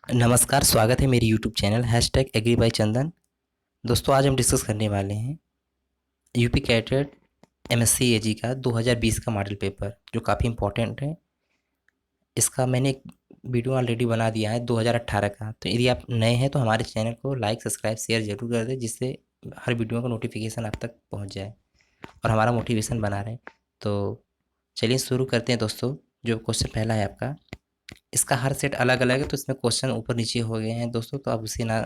नमस्कार, स्वागत है मेरी यूट्यूब चैनल #एग्री बाय चंदन। दोस्तों, आज हम डिस्कस करने वाले हैं यूपी कैटेट एमएससी एजी का 2020 का मॉडल पेपर, जो काफ़ी इम्पोर्टेंट है। इसका मैंने एक वीडियो ऑलरेडी बना दिया है 2018 का। तो यदि आप नए हैं तो हमारे चैनल को लाइक, सब्सक्राइब, शेयर ज़रूर कर दें, जिससे हर वीडियो का नोटिफिकेशन आप तक पहुँच जाए और हमारा मोटिवेशन बना रहे। तो चलिए शुरू करते हैं दोस्तों। जो क्वेश्चन पहला है आपका, इसका हर सेट अलग अलग है, तो इसमें क्वेश्चन ऊपर नीचे हो गए हैं दोस्तों, तो आप उसे ना।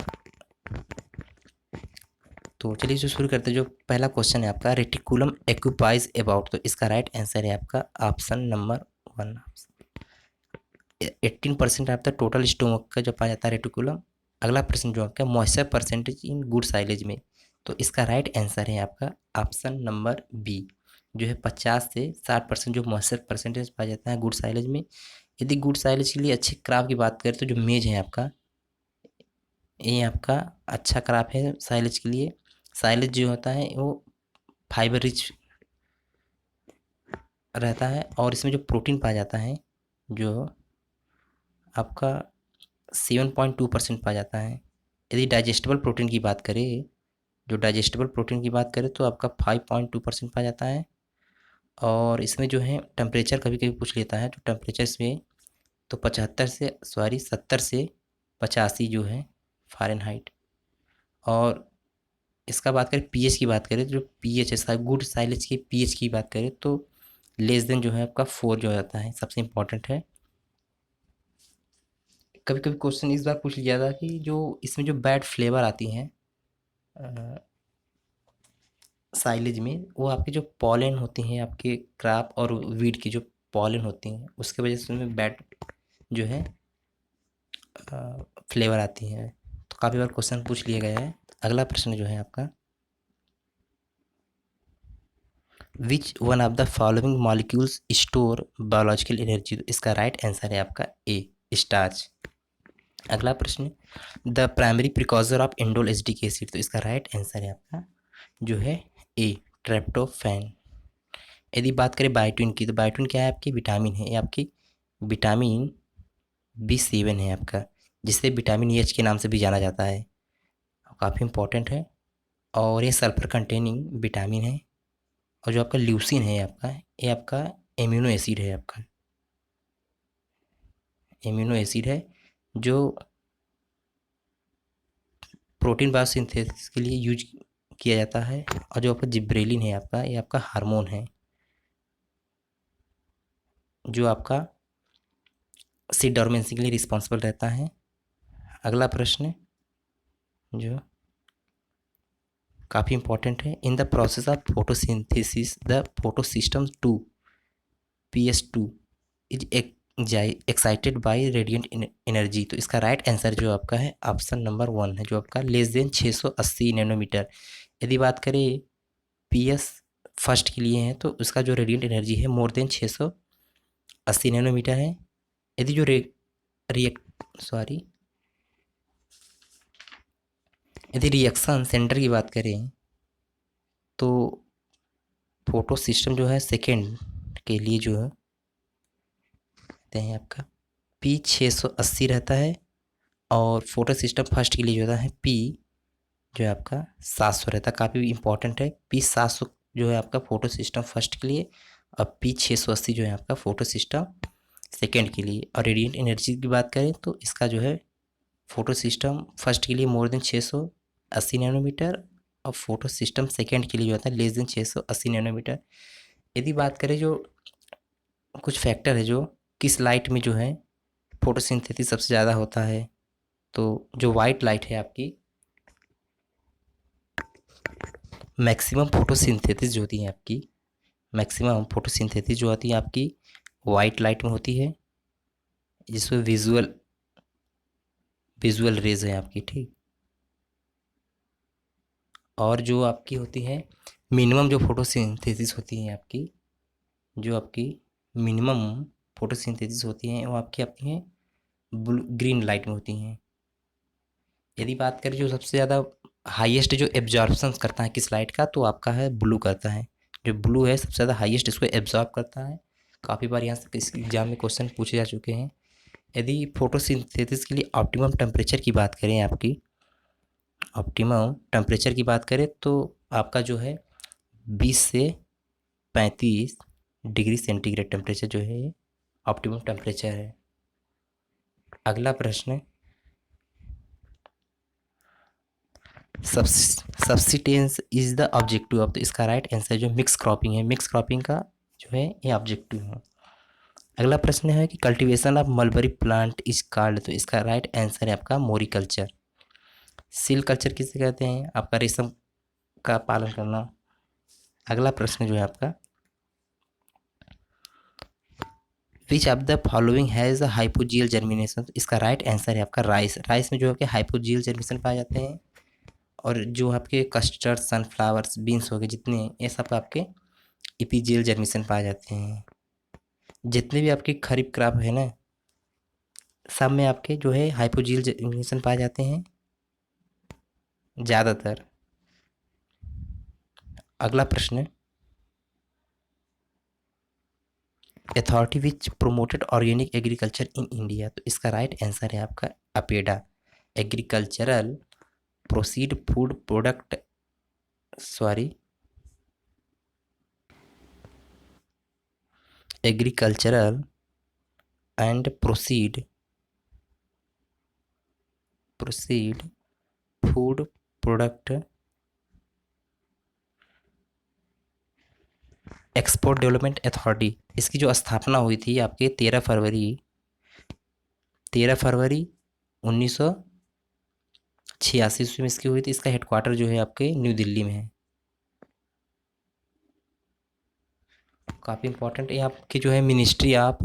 तो चलिए जो शुरू करते हैं। जो पहला क्वेश्चन है आपका, रेटिकुलम एक्यूपाइज अबाउट, तो इसका राइट आंसर है आपका ऑप्शन नंबर 1। 18% आपका टोटल स्टोमक का जो पाया जाता है रेटिकुलम। अगला प्रश्न जो आपका, moisture percentage in good silage में, तो इसका राइट आंसर है आपका ऑप्शन नंबर बी, जो है 50 से 60% जो मॉइस्चर परसेंटेज पाया जाता है गुड साइलेज में। यदि गुड साइलेज के लिए अच्छे क्रॉप की बात करें तो जो मेज है आपका, ये आपका अच्छा क्रॉप है साइलेज के लिए। साइलेज जो होता है वो फाइबर रिच रहता है, और इसमें जो प्रोटीन पाया जाता है जो आपका 7.2% पाया जाता है। यदि डाइजेस्टेबल प्रोटीन की बात करें, जो डाइजेस्टेबल प्रोटीन की बात करें तो आपका 5.2% पाया जाता है। और इसमें जो है टेम्परेचर कभी कभी पूछ लेता है, तो टेम्परेचर इसमें तो 70 से 85 जो है फ़ारेनहाइट। और इसका बात करें पीएच की बात करें, तो जो पीएच है गुड साइलेज की पीएच की बात करें तो लेस देन जो है आपका 4 जो आता है, सबसे इम्पोर्टेंट है। कभी कभी क्वेश्चन इस बार पूछ लिया था कि जो इसमें जो बैड फ्लेवर आती हैं साइलेज में, वो आपके जो पॉलन होती हैं आपके क्रॉप और वीड की जो पॉलन होती हैं, उसके वजह से उसमें बैड जो है फ्लेवर आती है। तो काफ़ी बार क्वेश्चन पूछ लिया गया है। अगला प्रश्न जो है आपका, which one of the following molecules store biological energy, तो इसका राइट आंसर है आपका ए, स्टार्च। अगला प्रश्न, the primary precursor of indole acetic acid, तो इसका राइट आंसर है आपका जो है ए, ट्रेप्टोफैन। यदि बात करें बायोटिन की, तो बायोटिन क्या है आपकी, विटामिन है। ये आपकी विटामिन B7 है आपका, जिसे विटामिन एच के नाम से भी जाना जाता है, काफ़ी इंपॉर्टेंट है। और ये सल्फर कंटेनिंग विटामिन है। और जो आपका ल्यूसिन है आपका, ये आपका एमिनो एसिड है, आपका एमिनो एसिड है जो प्रोटीन बायोसिंथेसिस के लिए यूज किया जाता है। और जो आपका जिब्रेलिन है आपका, ये आपका हार्मोन है जो आपका सीड डोर्मेंसी के लिए रिस्पॉन्सिबल रहता है। अगला प्रश्न जो काफ़ी इंपॉर्टेंट है, in the process of photosynthesis the photosystem 2 PS2 is excited by radiant energy, तो इसका राइट आंसर जो आपका है ऑप्शन नंबर 1 है, जो आपका लेस देन 680 नैनोमीटर। यदि बात करें PS फर्स्ट के लिए है, तो उसका जो रेडिएंट एनर्जी है मोर देन 680 नैनोमीटर है। यदि जो रिएक्ट सॉरी यदि रिएक्शन सेंटर की बात करें, तो फोटो सिस्टम जो है सेकेंड के लिए जो है हैं आपका P680 रहता है। और फोटो सिस्टम फर्स्ट के लिए जो होता है P जो है आपका 700 रहता है, काफ़ी इंपॉर्टेंट है। P700 जो है आपका फोटो सिस्टम फर्स्ट के लिए, और P680 जो है आपका फोटो सिस्टम सेकेंड के लिए। और रेडिएंट एनर्जी की बात करें तो इसका जो है फोटो सिस्टम फर्स्ट के लिए मोर देन 680 नैनोमीटर, और फोटो सिस्टम सेकेंड के लिए जो होता है लेस देन 680 नैनोमीटर। यदि बात करें जो कुछ फैक्टर है जो किस लाइट में जो है फोटोसिंथेसिस सबसे ज़्यादा होता है, तो जो वाइट लाइट है आपकी, मैक्सिमम फोटोसिंथेसिस जो होती है आपकी, मैक्सिमम फोटोसिंथेसिस जो होती है आपकी वाइट लाइट में होती है, जिसमें विजुअल विजुअल रेज है आपकी, ठीक। और जो आपकी होती है मिनिमम जो फोटोसिंथेसिस होती है आपकी, जो आपकी मिनिमम फोटोसिंथेसिस होती हैं वो आपकी आती हैं ब्लू ग्रीन लाइट में होती हैं। यदि बात करें जो सबसे ज़्यादा हाईएस्ट जो एब्जॉर्प्शन करता है किस लाइट का, तो आपका है ब्लू करता है। जो ब्लू है सबसे ज़्यादा हाईएस्ट इसको एब्जॉर्ब करता है। काफ़ी बार यहाँ से इस एग्जाम में क्वेश्चन पूछे जा चुके हैं। यदि फोटोसिंथेसिस के लिए ऑप्टिमम टेम्परेचर की बात करें, आपकी ऑप्टिमम टेम्परेचर की बात करें तो आपका जो है 20 से 35 डिग्री सेंटीग्रेड टेम्परेचर जो है ये ऑप्टिमम टेम्परेचर है। अगला प्रश्न, सब्सिटेंस इज द ऑब्जेक्टिव ऑफ, तो इसका राइट आंसर जो मिक्स क्रॉपिंग है, मिक्स क्रॉपिंग का जो है ये ऑब्जेक्टिव है। अगला प्रश्न है कि cultivation of mulberry plant is called, तो इसका राइट आंसर है आपका मोरिकल्चर। सील कल्चर किसे कहते हैं, आपका रेशम का पालन करना। अगला प्रश्न जो है आपका, which of the following has hypogeal germination, तो इसका राइट आंसर है आपका राइस। राइस में जो है कि हाइपोजियल जर्मिनेशन पाए जाते हैं, और जो आपके कस्टर्ड, सनफ्लावर्स, बीन्स हो गए जितने, ये सब आपके इपीजियल जर्मिनेशन पाए जाते हैं। जितने भी आपके खरीफ क्रॉप है ना, सब में आपके जो है हाइपोजियल जर्मिनेशन पाए जाते हैं ज़्यादातर। अगला प्रश्न, authority which promoted organic agriculture in India, तो इसका राइट आंसर है आपका APEDA, agricultural proceed food product, sorry, agricultural and proceed food product export development authority, इसकी जो स्थापना हुई थी आपके 13 फरवरी 1986 ईस्वी में इसकी हुई थी। इसका हेडक्वार्टर जो है आपके न्यू दिल्ली में है। काफ़ी इंपॉर्टेंट, ये आपकी जो है ministry of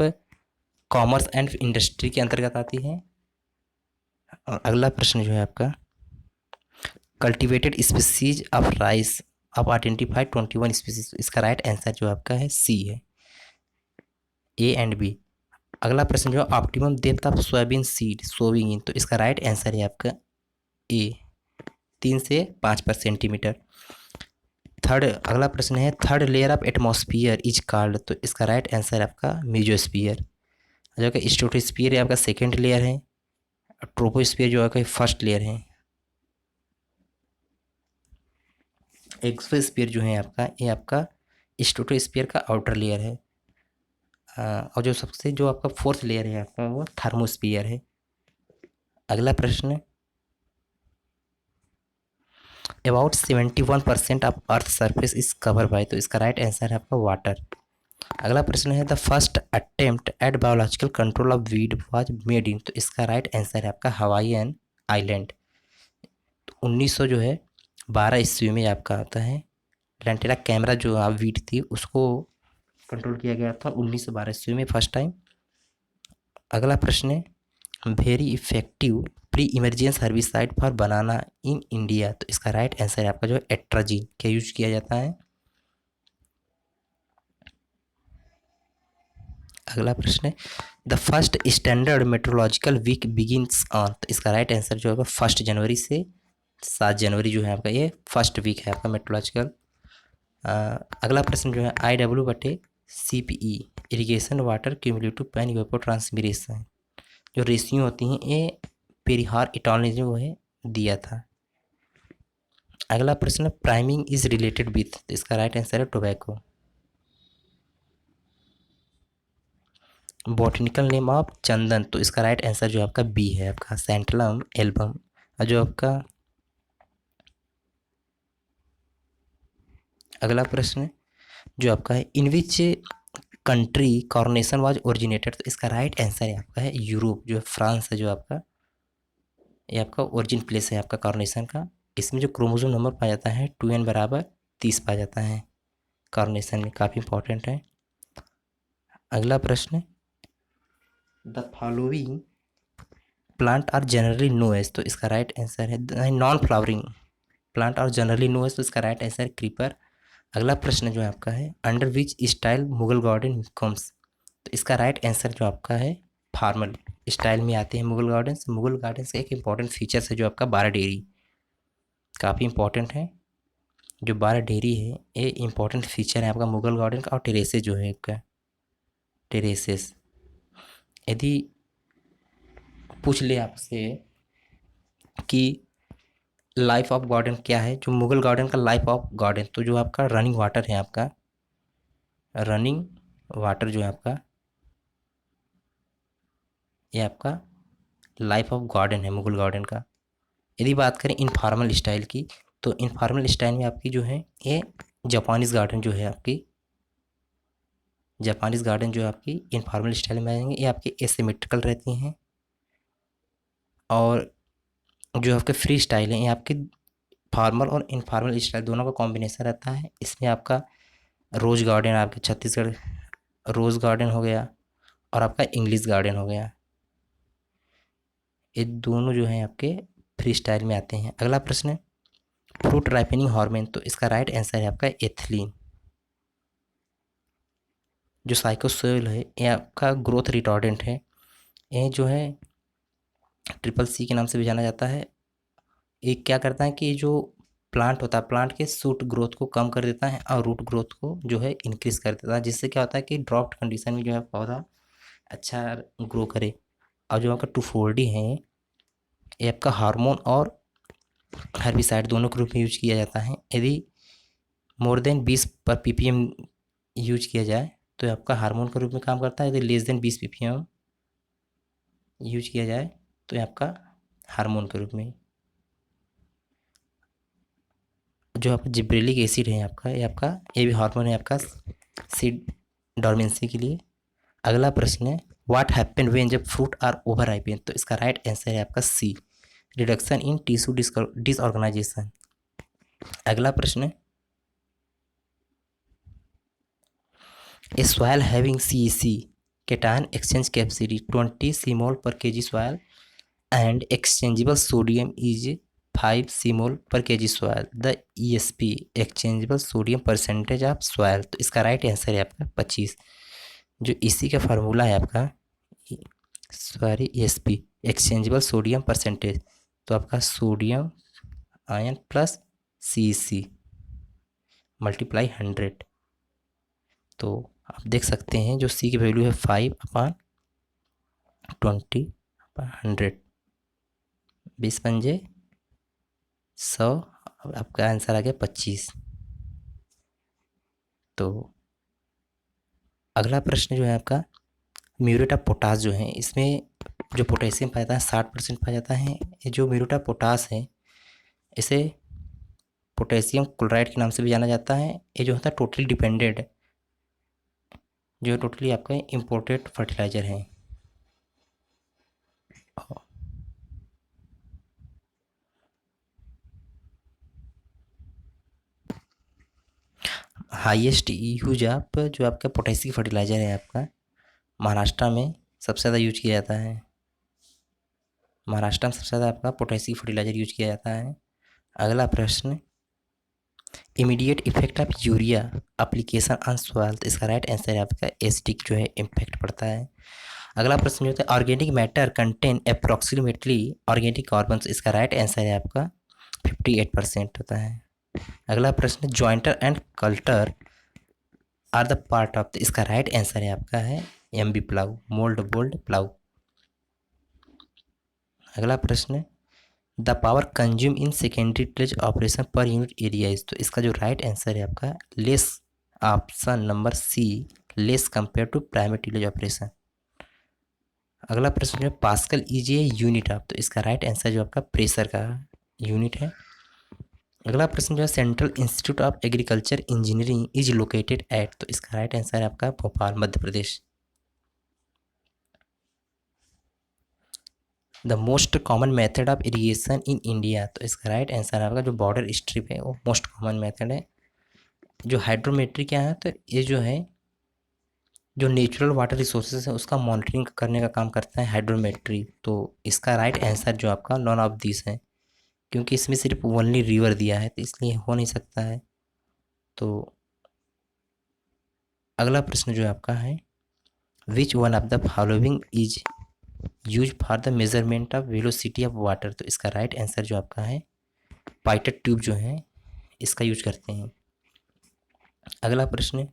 commerce and industry के अंतर्गत आती है। और अगला प्रश्न जो है आपका, कल्टिवेटेड स्पीसीज ऑफ राइस आप आइडेंटिफाइड 21 स्पीसीज, इसका राइट आंसर जो आपका है सी है, ए एंड बी। अगला प्रश्न जो है, optimum depth of soybean seed sowing in, तो इसका राइट आंसर है आपका ए, 3 से 5 पर सेंटीमीटर। अगला प्रश्न है, third layer of atmosphere is called, तो इसका राइट आंसर आपका मेजोस्फियर। जो कि स्ट्रेटोस्फियर आपका सेकेंड लेयर है, ट्रोपोस्फियर जो है फर्स्ट लेयर है। एक्सोस्फियर जो है आपका, ये आपका स्ट्रेटोस्फियर का आउटर लेयर है। और जो सबसे जो आपका फोर्थ लेयर है आपका, वो थर्मोस्फियर है। अगला प्रश्न, about 71% of earth surface is cover by, तो इसका राइट आंसर है आपका वाटर। अगला प्रश्न है, the first attempt at biological control of weed was made in, तो इसका राइट आंसर है आपका हवाईयन आइलैंड। तो 1900 जो है 12 ईस्वी में आपका आता है, लेंटेरा कैमरा जो आप वीड थी उसको कंट्रोल किया गया था 1912 ईस्वी में फर्स्ट टाइम। अगला प्रश्न है, very effective pre emergence herbicide for banana in India, तो इसका राइट आंसर है आपका जो एट्राजीन का यूज किया जाता है। अगला प्रश्न है, the first standard metrological week begins on, तो इसका राइट आंसर जो होगा 1 जनवरी से 7 जनवरी जो है आपका ये फर्स्ट वीक है आपका मेट्रोलॉजिकल। अगला प्रश्न जो है, IW/CPE irrigation water cumulative pan evapotranspiration, जो रेशियो होती हैं ये पेरिहार इटॉल ने जो है दिया था। अगला प्रश्न, प्राइमिंग इज रिलेटेड विथ, तो इसका राइट आंसर है टोबैको। बॉटनिकल नेम ऑफ चंदन, तो इसका राइट आंसर जो आपका बी है आपका सेंटलम एल्बम। और जो आपका अगला प्रश्न जो आपका है, in which country carnation was originated, तो इसका राइट आंसर है आपका है यूरोप, जो फ्रांस है जो आपका, ये आपका ओरिजिन प्लेस है आपका कॉर्नेशन का। इसमें जो क्रोमोसोम नंबर पाया जाता है 2n = 30 पाया जाता है कॉर्नेशन में, काफ़ी इंपॉर्टेंट है। अगला प्रश्न, the following plant are generally known as, तो इसका राइट आंसर है non flowering plant are generally known as, तो इसका राइट आंसर है क्रीपर। अगला प्रश्न जो है आपका है, under which style Mughal garden comes, तो इसका राइट आंसर जो आपका है फॉर्मल स्टाइल में आते हैं मुगल गार्डन्स। मुगल गार्डन्स का एक इंपॉर्टेंट फीचर्स है जो आपका 12 डेयरी, काफ़ी इंपॉर्टेंट है। जो 12 डेयरी है ये इंपॉर्टेंट फीचर है आपका मुगल गार्डन का। और टेरेसेस जो है आपका, टेरेसेस, यदि पूछ ले आपसे कि लाइफ ऑफ गार्डन क्या है, जो मुगल गार्डन का लाइफ ऑफ गार्डन, तो जो आपका रनिंग वाटर है, आपका रनिंग वाटर जो है आपका, ये आपका लाइफ ऑफ गार्डन है मुगल गार्डन का। यदि बात करें इनफॉर्मल स्टाइल की, तो इनफॉर्मल स्टाइल में आपकी जो है ये जापानीज़ गार्डन जो है आपकी, जापानीज़ गार्डन जो है आपकी इनफॉर्मल स्टाइल में आएंगे। ये आपकी एसिमेट्रिकल रहती हैं, और जो आपके फ्री स्टाइल हैं ये आपके फॉर्मल और इनफॉर्मल स्टाइल दोनों का कॉम्बिनेशन रहता है। इसमें आपका रोज़ गार्डन, आपके छत्तीसगढ़ रोज़ गार्डन हो गया, और आपका इंग्लिश गार्डन हो गया, ये दोनों जो हैं आपके फ्री स्टाइल में आते हैं। अगला प्रश्न है फ्रूट राइपनिंग हार्मोन, तो इसका राइट आंसर है आपका एथिलीन। जो साइकोसोल है ये आपका ग्रोथ रिटार्डेंट है, ये जो है ट्रिपल सी के नाम से भी जाना जाता है। ये क्या करता है कि जो प्लांट होता है, प्लांट के सूट ग्रोथ को कम कर देता है और रूट ग्रोथ को जो है इंक्रीज कर देता है, जिससे क्या होता है कि ड्रॉप्ड कंडीशन में जो है पौधा अच्छा ग्रो करे। और जो आपका टूफोल्डी है ये आपका हार्मोन और हर्बिसाइड दोनों के रूप में यूज किया जाता है। यदि मोर देन 20 पर ppm यूज किया जाए तो ये आपका हार्मोन के रूप में काम करता है। यदि लेस देन 20 ppm यूज किया जाए तो ये आपका हार्मोन के रूप में। जो आपका जिब्रेलिक एसिड है आपका, ये भी हार्मोन है आपका सीड डोर्मेंसी के लिए। अगला प्रश्न है व्हाट हैपन व्हेन, जब फ्रूट आर ओवर राइपेन, तो इसका राइट आंसर है आपका C, reduction in tissue disorganisation. अगला प्रश्न है a soil having CEC cation exchange capacity 20 cmol per kg soil and exchangeable sodium is 5 cmol per kg soil, the ESP exchangeable sodium percentage of soil, तो इसका right answer है आपका 25। जो इसी का फार्मूला है आपका, sorry ESP exchangeable sodium percentage, तो आपका sodium ion plus CEC multiply 100, तो आप देख सकते हैं जो सी की वैल्यू है 5/20/100, 20 पंजे 100, आपका आंसर आ गया 25। तो अगला प्रश्न जो है आपका म्यूरेट ऑफ पोटास जो है, इसमें जो पोटेशियम पाया जाता है 60% पाया जाता है। ये जो म्यूरेट ऑफ पोटास है इसे पोटेशियम क्लोराइड के नाम से भी जाना जाता है। ये जो होता है टोटली डिपेंडेंट, जो टोटली आपका इम्पोर्टेड फर्टिलाइजर है। हाईएस्ट यूज आप जो आपका पोटेशियम फर्टिलाइजर है आपका महाराष्ट्र में सबसे ज़्यादा यूज किया जाता है। महाराष्ट्र में सबसे ज़्यादा आपका पोटेशियम फर्टिलाइजर यूज किया जाता है। अगला प्रश्न immediate effect of urea application on soil, तो इसका राइट आंसर है आपका एसिडिक जो है इम्पैक्ट पड़ता है। अगला प्रश्न जो होता है organic matter contain approximately organic carbon, तो इसका राइट आंसर है आपका 58% होता है। अगला प्रश्न jointer and coulter are the part of, तो इसका राइट आंसर है आपका है MB plough, mould board plough. अगला प्रश्न the power consume in secondary tillage operation per unit area is, तो इसका जो राइट आंसर है आपका less, option number C, less compare to primary tillage operation. अगला प्रश्न जो है pascal is a unit of, तो इसका राइट आंसर जो आपका प्रेशर का यूनिट है। अगला प्रश्न जो है central institute of agriculture engineering is located at, तो इसका राइट आंसर है आपका Bhopal Madhya Pradesh. The most common method of irrigation in India, तो इसका राइट आंसर आपका जो बॉर्डर स्ट्रिप है वो मोस्ट कॉमन मेथड है। जो हाइड्रोमेट्री क्या है, तो ये जो है जो नेचुरल वाटर रिसोर्सेज है उसका मॉनिटरिंग करने का काम करता है हाइड्रोमेट्री, तो इसका राइट आंसर जो आपका नॉन ऑफ दिस है, क्योंकि इसमें सिर्फ ओनली रिवर दिया है तो इसलिए हो नहीं सकता है। तो अगला प्रश्न जो आपका है विच one of the following is use for the measurement of velocity of water, तो इसका राइट आंसर जो आपका है पाइटेट ट्यूब जो है इसका यूज करते हैं। अगला प्रश्न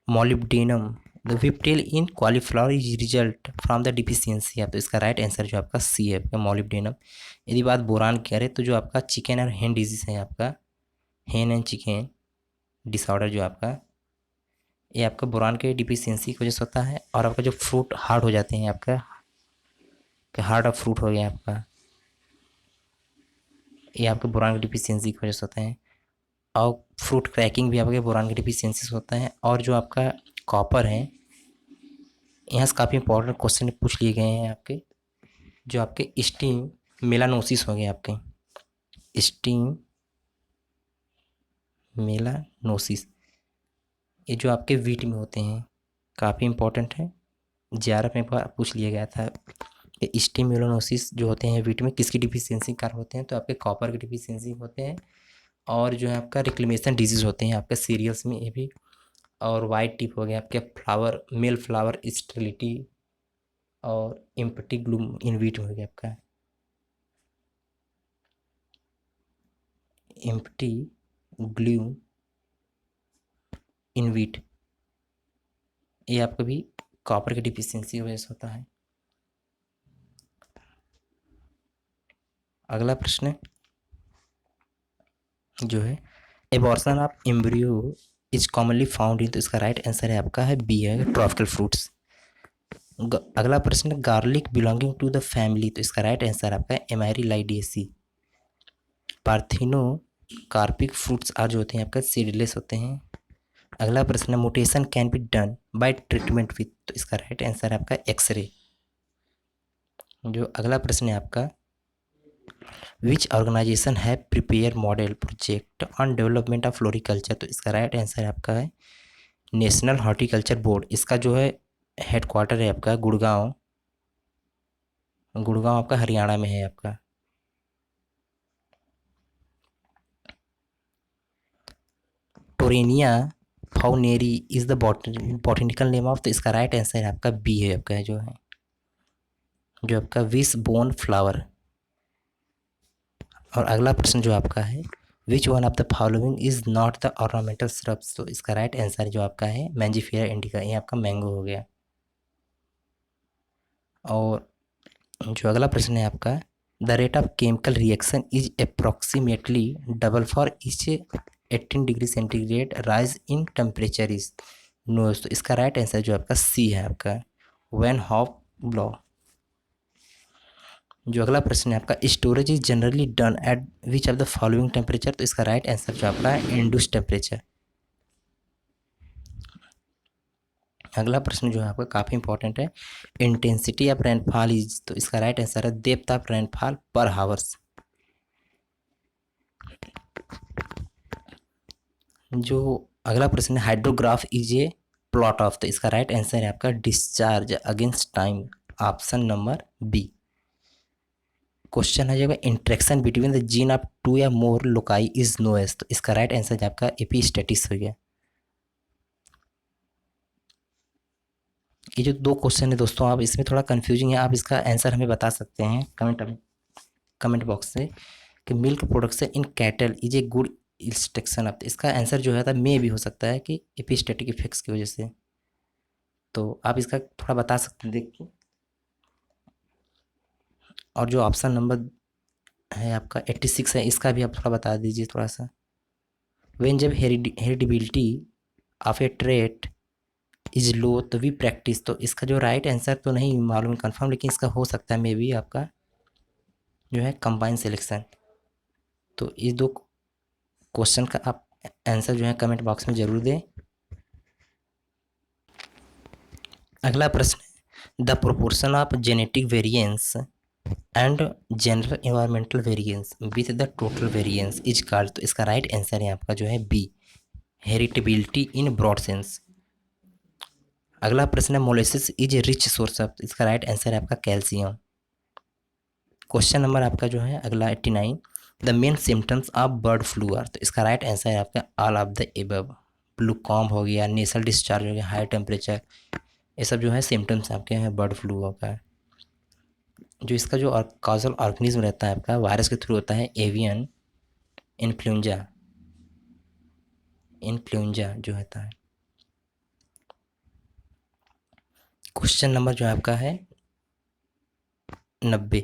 molybdenum the whiptail in cauliflower is result from the deficiency. तो इसका राइट आंसर जो आपका सी है, आपका मॉलिब्डेनम। यदि बात बोरान की करें तो जो आपका चिकन और हेन डिजीज है आपका, हेन एंड चिकन डिसऑर्डर जो आपका, ये आपका बोरान के डिफिशियंसी की वजह से होता है। और आपका जो फ्रूट हार्ड हो जाते हैं आपका, हार्ड ऑफ फ्रूट हो गया आपका, ये आपके बोरान की डिफिशियंसी की वजह से होता है। और फ्रूट क्रैकिंग भी आपके बोरान की डिफिशियंसी से होता है। और जो आपका कॉपर है, यहाँ से काफ़ी इंपॉर्टेंट क्वेश्चन पूछ लिए गए हैं आपके, जो आपके स्टीम मेलानोसिस हो गए आपके, स्टीम मेलानोसिस, ये जो आपके वीट में होते हैं, काफ़ी इंपॉर्टेंट है। जेआरएफ में पूछ लिया गया था कि स्टीम मेलानोसिस जो होते हैं वीट में किसकी डिफिशियंसी कारण होते हैं, तो आपके कॉपर की डिफिशियंसी होते हैं। और जो है आपका रिक्लेमेशन डिजीज़ होते हैं आपके सीरियल्स में, ये भी। और वाइट टिप हो गया आपके फ्लावर, मेल फ्लावर स्टेरिलिटी, और इम्पटी ग्लूम इन वीट हो गया आपका, एम्प्टी ग्लूम इन वीट, ये आपका भी कॉपर की डिफिशियंसी की वजह से होता है। अगला प्रश्न जो है, abortion of embryo is commonly found in, तो इसका राइट आंसर है आपका है बी है, ट्रॉपिकल फ्रूट्स। अगला प्रश्न, garlic belonging to the family, तो इसका राइट आंसर आपका है एमारीलाइडेसी। पार्थिनो कार्पिक फ्रूट्स आज जो होते हैं आपका सीडलेस होते हैं। अगला प्रश्न, mutation can be done by treatment with, तो इसका राइट आंसर है आपका एक्सरे। जो अगला प्रश्न है आपका, विच ऑर्गेनाइजेशन है prepare model project on development of floriculture, तो इसका राइट आंसर है आपका है नेशनल हॉर्टिकल्चर बोर्ड। इसका जो है हेडक्वार्टर है आपका गुड़गांव, गुड़गांव आपका हरियाणा में है आपका। Torenia fournieri is the botanical name of, तो इसका राइट आंसर है आपका बी है आपका, जो है जो आपका विश बोन फ्लावर। और अगला प्रश्न जो आपका है, विच one of the following is not the ornamental shrubs, तो इसका राइट आंसर जो आपका है मैंजीफेरा इंडिका, ये आपका मैंगो हो गया। और जो अगला प्रश्न है आपका, the rate of chemical reaction is approximately double for each 18 degree centigrade rise in temperature is known, तो इसका राइट आंसर जो आपका सी है आपका वैन हॉफ लॉ। जो अगला प्रश्न है आपका, storage is generally done at which of the following temperature, तो इसका राइट आंसर जो आपका है इंड्यूस टेम्परेचर। अगला प्रश्न जो है आपका काफ़ी इंपॉर्टेंट है, इंटेंसिटी ऑफ रेनफॉल इज, तो इसका राइट आंसर है depth of rainfall per hours. जो अगला प्रश्न है, hydrograph is a plot of, तो इसका राइट आंसर है आपका discharge against time, option number B. Question है जो interaction between the gene of two या मोर लोकाई इज नोएस, तो इसका राइट आंसर आपका एपिस्टेटिस हो गया। ये जो दो क्वेश्चन है दोस्तों, आप इसमें थोड़ा कंफ्यूजिंग है, आप इसका आंसर हमें बता सकते हैं कमेंट बॉक्स से, कि milk production in cattle is a good instruction of, इसका आंसर जो है था मे भी हो सकता है कि एपिस्टेटिक इफेक्ट्स की वजह से, तो आप इसका थोड़ा बता सकते हैं देखिए। और जो ऑप्शन नंबर है आपका 86 है, इसका भी आप थोड़ा बता दीजिए थोड़ा सा। वेन जब heritability of a trait is low तो वी प्रैक्टिस, तो इसका जो राइट आंसर तो नहीं मालूम कंफर्म, लेकिन इसका हो सकता है मे बी आपका जो है कंबाइन सिलेक्शन। तो इस दो क्वेश्चन का आप आंसर जो है कमेंट बॉक्स में ज़रूर दें। अगला प्रश्न, the proportion of genetic variance and general environmental variance with the total variance is called, तो इसका राइट आंसर है आपका जो है B, heritability in broad sense. अगला प्रश्न है, molasses is a rich source of, इसका राइट आंसर है आपका कैल्शियम। क्वेश्चन नंबर आपका जो है अगला 89, the main symptoms of bird flu are, तो इसका राइट आंसर है आपका ऑल ऑफ द एबव। ग्लूकॉम हो गया, नेसल डिस्चार्ज हो गया, हाई टेम्परेचर, ये सब जो है सिम्टम्स आपके हैं बर्ड फ्लू का। जो इसका जो कॉजल ऑर्गेनिज्म रहता है आपका वायरस के थ्रू होता है एवियन इन्फ्लुएंजा, इन्फ्लुएंजा जो होता है। क्वेश्चन नंबर जो आपका है 90,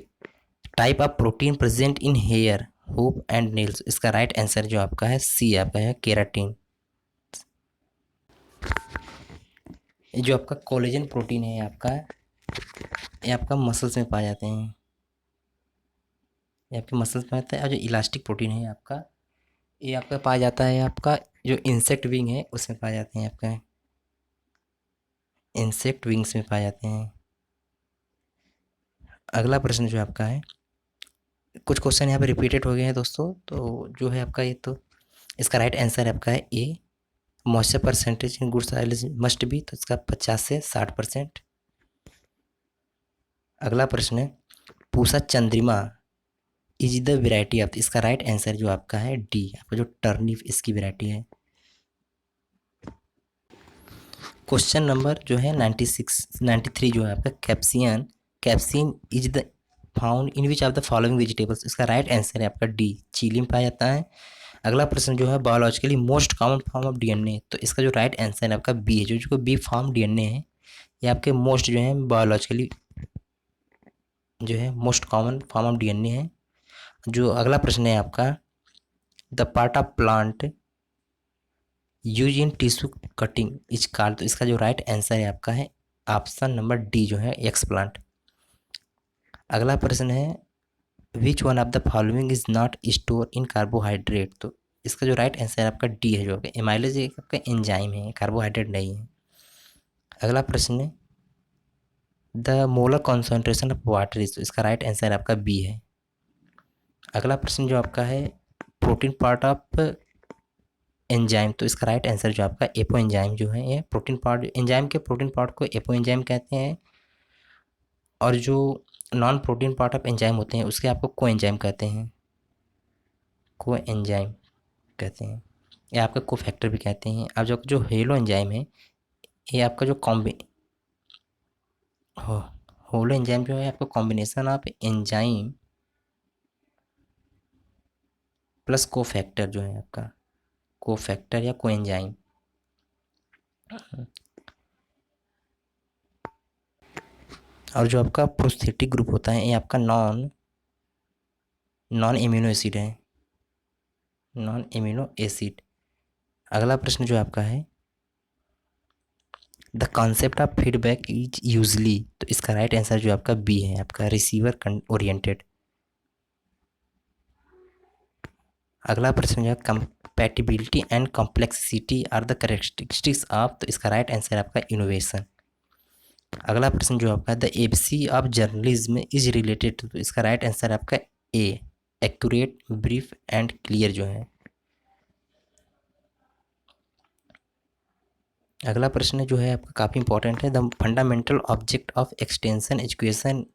type of protein present in hair hoof and nails, इसका राइट आंसर जो आपका है सी आपका है केराटिन। ये जो आपका कोलेजन प्रोटीन है आपका, ये आपका मसल्स में पाए जाते हैं, ये आपके मसल्स में आता है। और जो इलास्टिक प्रोटीन है आपका, ये आपका पाया जाता है आपका जो इंसेक्ट विंग है उसमें पाए जाते हैं, आपका इंसेक्ट विंग्स में पाए जाते हैं। अगला प्रश्न जो आपका है, कुछ क्वेश्चन यहाँ पे रिपीटेड हो गए हैं दोस्तों, तो जो है आपका ये, तो इसका राइट आंसर आपका है A, moisture percentage in good soil must be, तो इसका 50 से 60%। अगला प्रश्न है, Pusa Chandrima is the variety of, इसका राइट आंसर जो आपका है डी, आपका जो टर्निप इसकी वेराइटी है। क्वेश्चन नंबर जो है 93 जो है आपका, capsanthin is the found in which of the following vegetables, इसका राइट आंसर है आपका डी, चिली में पाया जाता है। अगला प्रश्न जो है, biologically most common form of DNA, तो इसका जो राइट आंसर है आपका बी है, जो बी फॉर्म डीएनए है, ये आपके मोस्ट जो है बायोलॉजिकली जो है most common form of DNA है। जो अगला प्रश्न है आपका, the part of plant use in tissue cutting is called, तो इसका जो राइट आंसर है आपका है ऑप्शन नंबर डी जो है एक्स प्लांट। अगला प्रश्न है, विच one of the following is not store in carbohydrate, तो इसका जो राइट आंसर है आपका डी है, जो आपका एमाइलेज आपका एंजाइम है, कार्बोहाइड्रेट नहीं है। अगला प्रश्न है, the molar concentration of water is, तो इसका राइट आंसर आपका बी है। अगला प्रश्न जो आपका है, प्रोटीन पार्ट ऑफ एंजाइम, तो इसका राइट आंसर जो आपका एपो एंजाइम जो है, ये प्रोटीन पार्ट, एंजाइम के प्रोटीन पार्ट को एपो एंजाइम कहते हैं, और जो non protein part of enzyme होते हैं उसके आपको को एंजाइम कहते हैं, को एंजाइम कहते हैं, या आपका को फैक्टर भी कहते हैं। अब जो हेलो एंजाइम है, ये आपका जो होलो एंजाइम जो है आपका कॉम्बिनेशन ऑफ एंजाइम प्लस को फैक्टर जो है आपका, को फैक्टर या को एंजाइम। और जो आपका प्रोस्थेटिक ग्रुप होता है, ये आपका नॉन एमिनो एसिड है, नॉन एमिनो एसिड। अगला प्रश्न जो आपका है, the concept of feedback is usually, तो इसका राइट आंसर जो आपका बी है, आपका रिसीवर ओरिएंटेड। अगला प्रश्न जो है, compatibility and complexity are the characteristics of, तो इसका राइट आंसर आपका इनोवेशन। अगला प्रश्न जो आपका, the ABC of journalism is related, तो इसका राइट आंसर आपका ए, एक्यूरेट ब्रीफ एंड क्लियर जो है। अगला प्रश्न जो है आपका काफ़ी इंपॉर्टेंट है, the fundamental object of extension education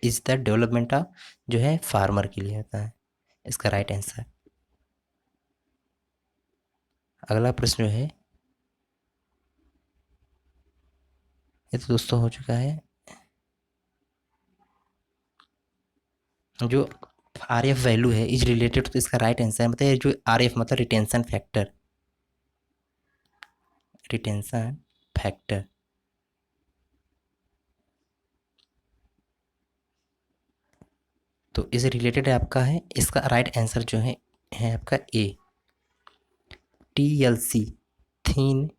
is the development of, जो है फार्मर के लिए होता है, इसका राइट आंसर। अगला प्रश्न जो है, ये तो दोस्तों हो चुका है, जो आर एफ वैल्यू है इज रिलेटेड, तो इसका राइट आंसर मतलब जो आर एफ मतलब रिटेंशन फैक्टर, रिटेंशन फैक्टर। तो इस रिलेटेड आपका है, इसका राइट आंसर जो है आपका ए, TLC थीन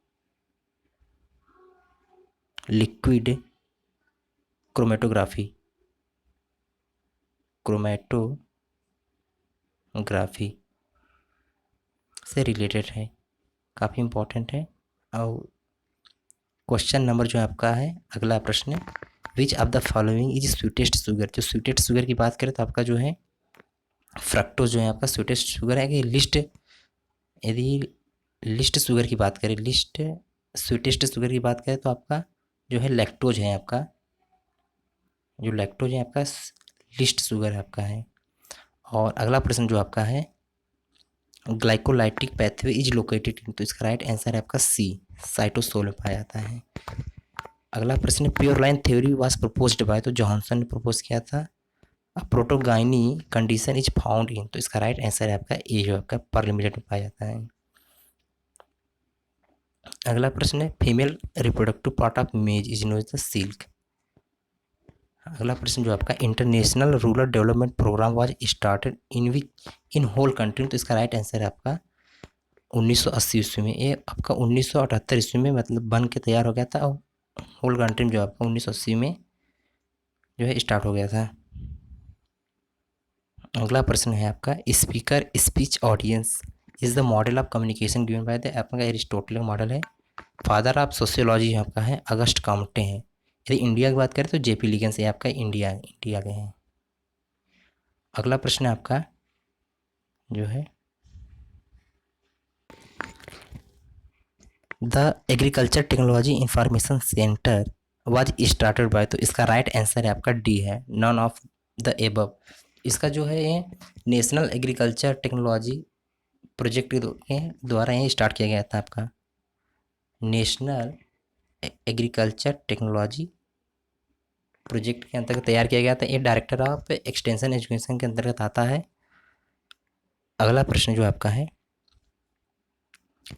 लिक्विड क्रोमेटोग्राफी, क्रोमेटोग्राफी से रिलेटेड है, काफ़ी इंपॉर्टेंट है। और क्वेश्चन नंबर जो आपका है, अगला प्रश्न, विच of the following is sweetest sugar, जो स्वीटेस्ट शुगर की बात करें तो आपका जो है फ्रक्टोज जो है आपका स्वीटेस्ट शुगर है कि लिस्ट, यदि लिस्ट शुगर की बात करें, लिस्ट स्वीटेस्ट शुगर की बात करें तो आपका जो है लैक्टोज है, आपका जो लैक्टोज है आपका लिस्ट शुगर आपका है। और अगला प्रश्न जो आपका है, glycolytic pathway is located in, तो इसका राइट आंसर है आपका सी, साइटोसोल में पाया जाता है। अगला प्रश्न, pure line theory was proposed by, तो जॉनसन ने प्रपोज किया था। Protogyny condition is found in, तो इसका राइट आंसर है आपका ए, जो आपका पर्लिमिनेट में पाया जाता है। अगला प्रश्न है female reproductive part of maize is known as the silk. अगला प्रश्न जो आपका international rural development programme was started in which in whole country, तो इसका राइट आंसर है आपका 1980 ईस्वी में। ये आपका 1978 ईस्वी में मतलब बन के तैयार हो गया था, और होल कंट्री में जो आपका 1980 में जो है स्टार्ट हो गया था। अगला प्रश्न है आपका speaker speech audience is the model of communication given by the, आपका एरिस्टोटल मॉडल है। फादर ऑफ सोशियोलॉजी आपका है अगस्ट काउंटे हैं। यदि इंडिया की बात करें तो जेपी लिगन से आपका इंडिया के हैं। अगला प्रश्न आपका जो है the agriculture technology information centre was started by, तो इसका राइट आंसर है आपका डी है, नॉन ऑफ द एबव। इसका जो है ये नेशनल एग्रीकल्चर टेक्नोलॉजी प्रोजेक्ट के द्वारा ये स्टार्ट किया गया था। आपका नेशनल एग्रीकल्चर टेक्नोलॉजी प्रोजेक्ट के अंतर्गत तैयार किया गया था। ये डायरेक्टर ऑफ एक्सटेंशन एजुकेशन के अंतर्गत आता है। अगला प्रश्न जो आपका है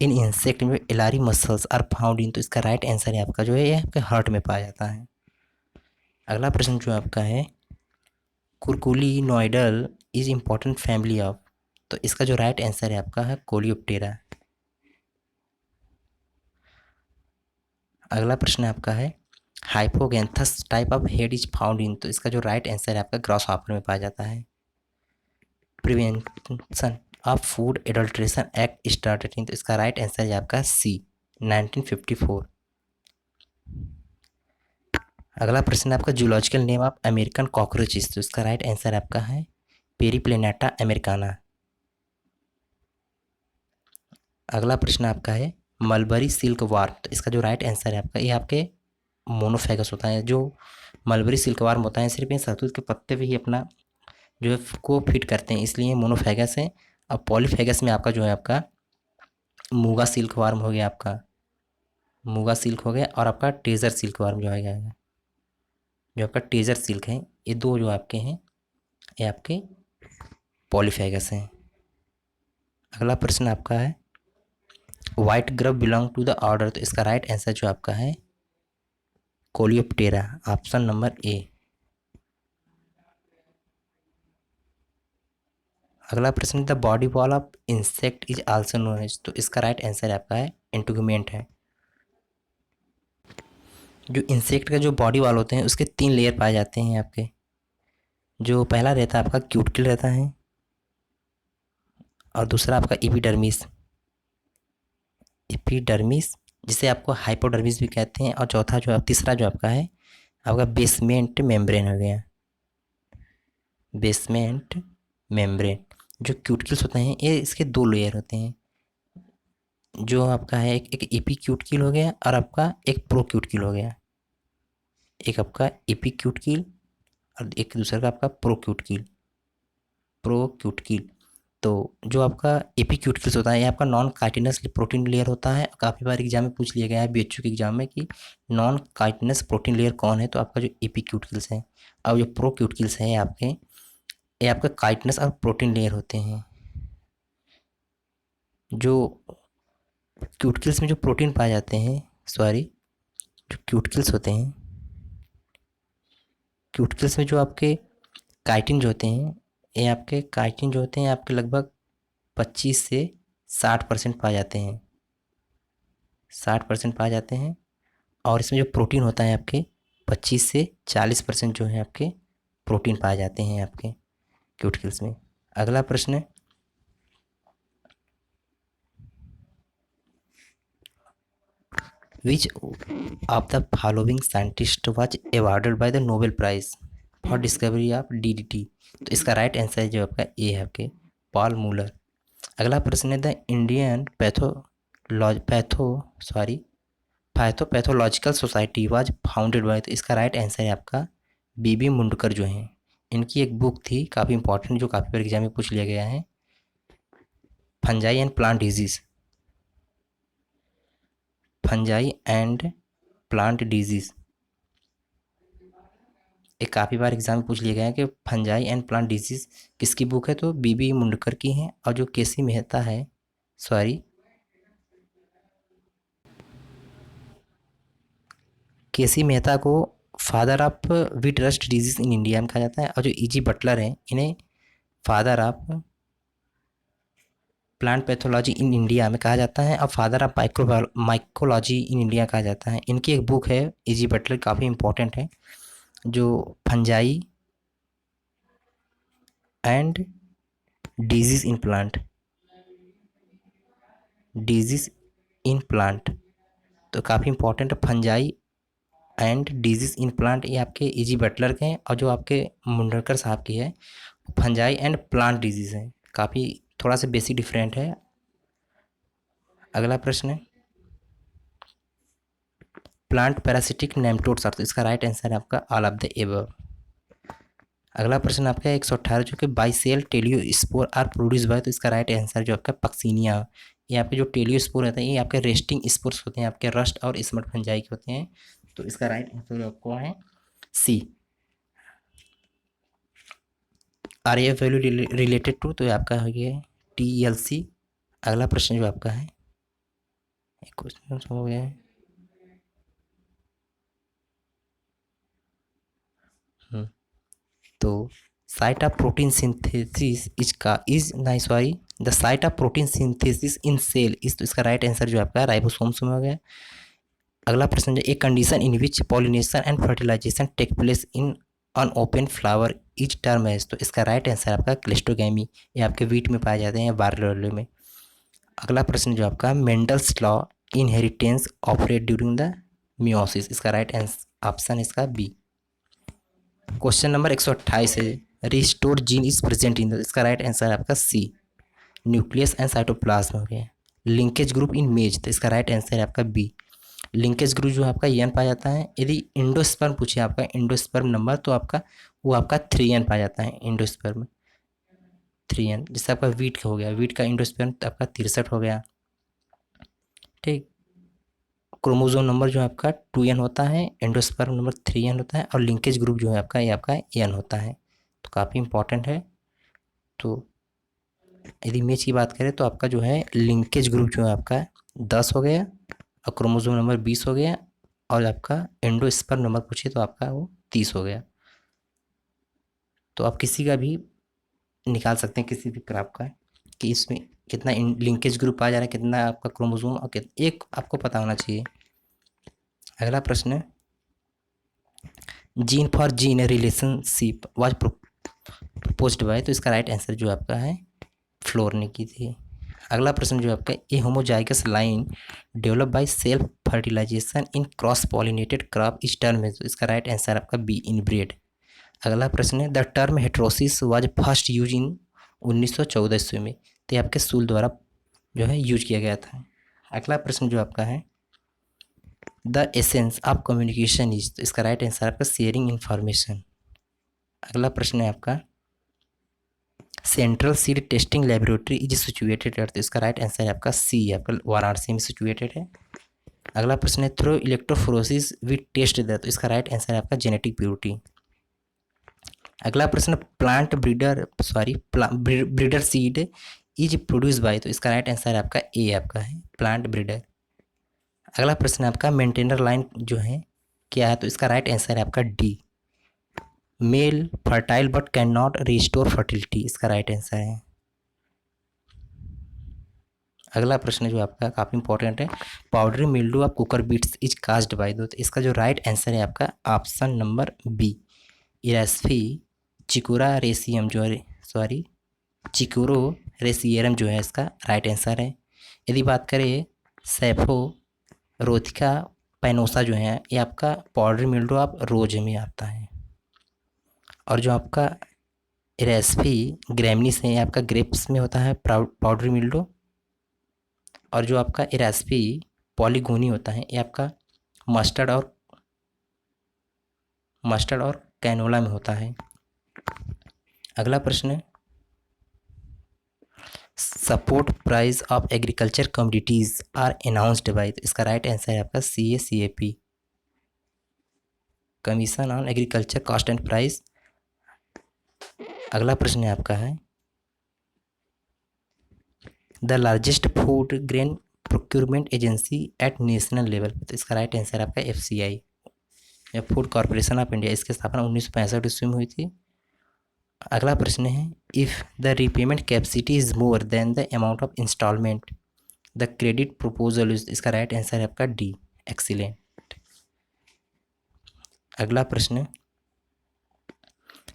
इन इंसेक्ट में एलारी मसल्स आर फाउंड इन, तो इसका राइट आंसर है आपका जो है ये आपके हार्ट में पाया जाता है। अगला प्रश्न जो आपका है कुरकुलिनोइडल इज इम्पॉर्टेंट फैमिली ऑफ, तो इसका जो राइट आंसर है आपका है कोलियोप्टेरा। अगला प्रश्न आपका है hypogynous type of head is found in, तो इसका जो राइट आंसर है आपका ग्रॉस हॉपर में पाया जाता है। Prevention of food adulteration act started in, तो इसका राइट आंसर है आपका सी 1954। अगला प्रश्न आपका zoological name of American cockroaches, तो इसका राइट आंसर आपका है पेरिप्लेनेटा अमेरिकाना। अगला प्रश्न आपका है मलबरी सिल्क वार्म, तो इसका जो राइट आंसर है आपका ये आपके मोनोफेगस होता है। जो मलबरी सिल्क वार्म होता है सिर्फ ये शहतूत के पत्ते पे ही अपना जो है को फिट करते हैं, इसलिए मोनोफेगस है। अब पॉलीफेगस में आपका जो है आपका मूगा सिल्क वार्म हो गया, आपका मूगा सिल्क हो गया, और आपका टेजर सिल्क वार्म जो है जो आपका टेजर सिल्क है, ये दो जो आपके हैं ये आपके पॉलीफेगस हैं। अगला प्रश्न आपका है white grub belong to the order, तो इसका राइट आंसर जो आपका है कोलियोप्टेरा, ऑप्शन नंबर ए। अगला प्रश्न the body wall of insect is also known as, तो इसका राइट आंसर आपका है इंटीगुमेंट है। जो इंसेक्ट का जो बॉडी वॉल होते हैं उसके 3 लेयर पाए जाते हैं आपके। जो पहला रहता है आपका क्यूटिकल रहता है, और दूसरा आपका एपिडर्मिस एपिडर्मिस जिसे आपको हाइपोडर्मिस भी कहते हैं, और चौथा जो तीसरा जो आपका है आपका बेसमेंट मेम्ब्रेन हो गया, बेसमेंट मेम्ब्रेन। जो क्यूटिकल्स होते हैं ये इसके 2 लेयर होते हैं। जो आपका है एक एपी क्यूटिकल हो गया, और आपका एक प्रो क्यूटिकल हो गया। एक आपका एपी क्यूटिकल और एक दूसरा का आपका प्रो क्यूटिकल। तो जो आपका एपी क्यूटिकल्स होता है ये आपका नॉन काइटिनस प्रोटीन लेयर होता है। काफ़ी बार एग्जाम में पूछ लिया गया है बीएचयू के एग्जाम में कि नॉन काइटिनस प्रोटीन लेयर कौन है, तो आपका जो एपी क्यूटिकल्स है। और जो प्रो क्यूटिकल्स हैं ये आपका काइटिनस और प्रोटीन लेयर होते हैं। जो क्यूटिकल्स में जो प्रोटीन पाए जाते हैं, सॉरी जो क्यूटिकल्स होते हैं, क्यूटिकल्स में जो आपके काइटिन जो होते हैं ये आपके काइटिन जो होते हैं आपके लगभग 25 से 60% पाए जाते हैं, 60% पाए जाते हैं। और इसमें जो प्रोटीन होता है आपके 25 से 40% जो है आपके प्रोटीन पाए जाते हैं आपके क्यूटिकल्स में। अगला प्रश्न है which of the following scientist was awarded by the Nobel prize for discovery of DDT, तो इसका राइट आंसर है जो आपका ए है आपके पॉल मूलर। अगला प्रश्न है the Indian pathological society was founded by, तो इसका राइट आंसर है आपका बीबी मुंडकर जो हैं। इनकी एक बुक थी काफ़ी इंपॉर्टेंट जो काफ़ी बार एग्जाम में पूछ लिया गया है, fungi and plant disease, fungi and plant disease. एक काफ़ी बार एग्जाम में पूछ लिया गया है कि फंजाई एंड प्लांट डिजीज़ किसकी बुक है, तो बीबी मुंडकर की है। और जो केसी मेहता है, सॉरी केसी मेहता को father of wheat rust disease in India में कहा जाता है, और जो ई जी बटलर हैं इन्हें father of plant pathology in India में कहा जाता है, और father of mycology in India कहा जाता है। इनकी एक बुक है ई जी बटलर, काफ़ी इंपॉर्टेंट है, जो fungi and disease in plant, disease in plant, तो काफ़ी इंपॉर्टेंट है। Fungi and disease in plant ये आपके ई जी बटलर के हैं, और जो आपके मुंडरकर साहब की है फंजाई एंड प्लांट डिजीज है। काफ़ी थोड़ा सा बेसिक डिफरेंट है। अगला प्रश्न है प्लांट पैरासिटिक नेमटोड्स आर, तो इसका राइट आंसर है आपका ऑल ऑफ द एबव। अगला प्रश्न आपका 118 जो कि बाइसेल टेलियोस्पोर आर प्रोड्यूस बाय, तो इसका राइट आंसर जो आपका पक्सिनिया। ये आपके जो टेलियोस्पोर रहते हैं ये आपके रेस्टिंग स्पोर्स होते हैं, आपके रस्ट और स्मट फंजाई के होते हैं, तो इसका राइट आंसर आपको है C. R F value related to, तो ये आपका हो गया टी एल सी। अगला प्रश्न जो आपका है एक क्वेश्चन हो गया है तो site of protein synthesis is नहीं sorry the site of protein synthesis in cell is, तो इसका राइट आंसर जो आपका राइबोसोम्स में हो गया। अगला प्रश्न जो एक condition in which pollination and fertilisation take place in an open flower each term है, तो इसका राइट आंसर आपका क्लिस्टोगैमी, ये आपके वीट में पाए जाते हैं, बारले में। अगला प्रश्न जो आपका Mendel's law inheritance operate during the meiosis, इसका राइट ऑप्शन इसका बी। क्वेश्चन नंबर 128 है restore gene is present in, इसका राइट आंसर आपका सी न्यूक्लियस एंड साइटोप्लाज्म हो गया। लिंकेज ग्रुप इन मेज, तो इसका राइट आंसर है आपका बी। लिंकेज ग्रुप जो आपका एन पाया जाता है, यदि इंडोस्पर्म पूछे आपका इंडोस्पर्म नंबर, तो आपका वो आपका 3n पाया जाता है इंडोस्पर्म 3n, जिससे आपका वीट हो गया, वीट का इंडोस्पर्म आपका 63 हो गया। ठीक, क्रोमोजोम नंबर जो आपका 2n होता है, एंडोस्पर्म नंबर 3n होता है, और लिंकेज ग्रुप जो है आपका ये आपका n होता है, तो काफ़ी इंपॉर्टेंट है। तो यदि मैच की बात करें तो आपका जो है लिंकेज ग्रुप जो है आपका 10 हो गया, और क्रोमोजोम नंबर 20 हो गया, और आपका एंडोस्पर्म नंबर पूछे तो आपका वो 30 हो गया। तो आप किसी का भी निकाल सकते हैं, किसी भी क्रॉप का, कि इसमें कितना लिंकेज ग्रुप आ जा रहा है, कितना आपका क्रोमोजोम, और एक आपको पता होना चाहिए। अगला प्रश्न है gene for gene relationship was proposed by, तो इसका राइट आंसर जो आपका है फ्लोर ने की थी। अगला प्रश्न जो आपका a homozygous line develop by self fertilisation in cross pollinated crop is term है, तो इसका राइट आंसर आपका बी इनब्रेड। अगला प्रश्न है the term heterosis was first use in 1914 में, तो ये आपके सूल द्वारा जो है यूज किया गया था। अगला प्रश्न जो आपका है the essence of communication is, तो इसका राइट आंसर आपका शेयरिंग इंफॉर्मेशन। अगला प्रश्न है आपका central seed testing laboratory is situated at, तो इसका राइट आंसर है आपका सी, आपका वाराणसी में सिचुएटेड है। अगला प्रश्न है through electrophoresis we test the, तो इसका राइट आंसर है आपका जेनेटिक प्योरिटी। अगला प्रश्न breeder seed is produce by, तो इसका राइट आंसर आपका ए आपका है प्लांट ब्रीडर। अगला प्रश्न आपका मेंटेनर लाइन जो है क्या है, तो इसका राइट आंसर है आपका D male fertile but cannot restore fertility, इसका राइट आंसर है। अगला प्रश्न जो आपका काफ़ी इंपॉर्टेंट है powdery mildew of cucurbits is caused by, दो, तो इसका जो राइट आंसर है आपका ऑप्शन नंबर बी इरास्फी चिकुरा रेसियम जो है चिकुरो रेसियरम जो है इसका राइट आंसर है। यदि बात करें सैफो रोथिका पैनोसा जो है ये आपका पाउडरी मिल्डू ऑफ रोज में आता है, और जो आपका रेसिपी ग्रेमनिस है ये आपका ग्रेप्स में होता है पाउडरी मिल्डो, और जो आपका इरास्पी पॉलीगोनी होता है ये आपका मस्टर्ड और कैनोला में होता है। अगला प्रश्न है support price of agriculture commodities are announced by, तो इसका राइट आंसर है आपका CACAP commission on agriculture cost and price. अगला प्रश्न है आपका है the largest food grain procurement agency at national level, तो इसका राइट आंसर आपका FCI या फूड कॉरपोरेशन ऑफ इंडिया, इसकी स्थापना 1965 ईस्वी में हुई थी। अगला प्रश्न है, if the repayment capacity is more than the amount of instalment the credit proposal is, इसका राइट आंसर है आपका डी, एक्सीलेंट। अगला प्रश्न,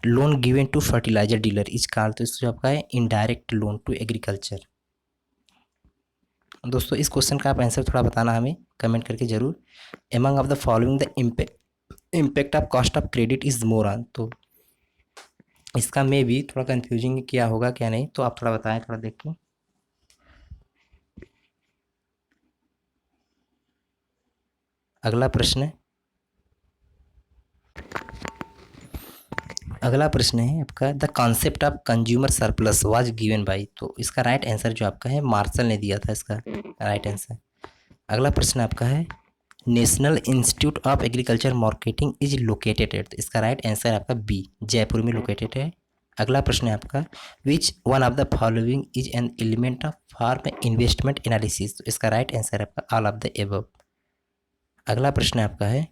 loan given to fertiliser dealer is called, तो इसको आपका है इनडायरेक्ट लोन टू एग्रीकल्चर। दोस्तों इस क्वेश्चन का आप आंसर थोड़ा बताना हमें कमेंट करके जरूर। Among of the following the impact of cost of credit is more on, तो इसका में भी थोड़ा कंफ्यूजिंग क्या होगा क्या नहीं, तो आप थोड़ा बताएं, थोड़ा देखिए। अगला प्रश्न है, अगला प्रश्न है आपका, the concept of consumer surplus was given by, तो इसका राइट आंसर जो आपका है मार्शल ने दिया था इसका राइट आंसर। अगला प्रश्न आपका है, National Institute of Agriculture Marketing is located at, तो इसका राइट आंसर आपका बी, जयपुर में लोकेटेड है। अगला प्रश्न है आपका, which one of the following is an element of farm investment analysis, तो इसका राइट आंसर है आपका ऑल ऑफ द एबव। अगला प्रश्न आपका है,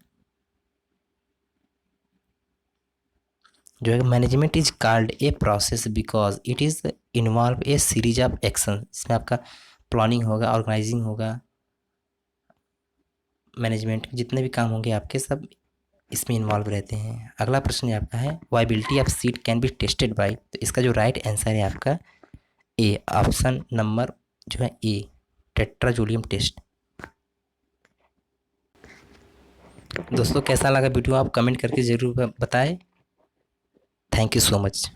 जो है management is called a process because it is involve A series of action, इसमें आपका प्लानिंग होगा, ऑर्गेनाइजिंग होगा, मैनेजमेंट जितने भी काम होंगे आपके सब इसमें इन्वॉल्व रहते हैं। अगला प्रश्न है आपका है, viability of seed can be tested by, तो इसका जो राइट आंसर है आपका ए, ऑप्शन नंबर जो है ए, टेट्राजोलियम टेस्ट। दोस्तों कैसा लगा वीडियो आप कमेंट करके ज़रूर बताएं। Thank you so much.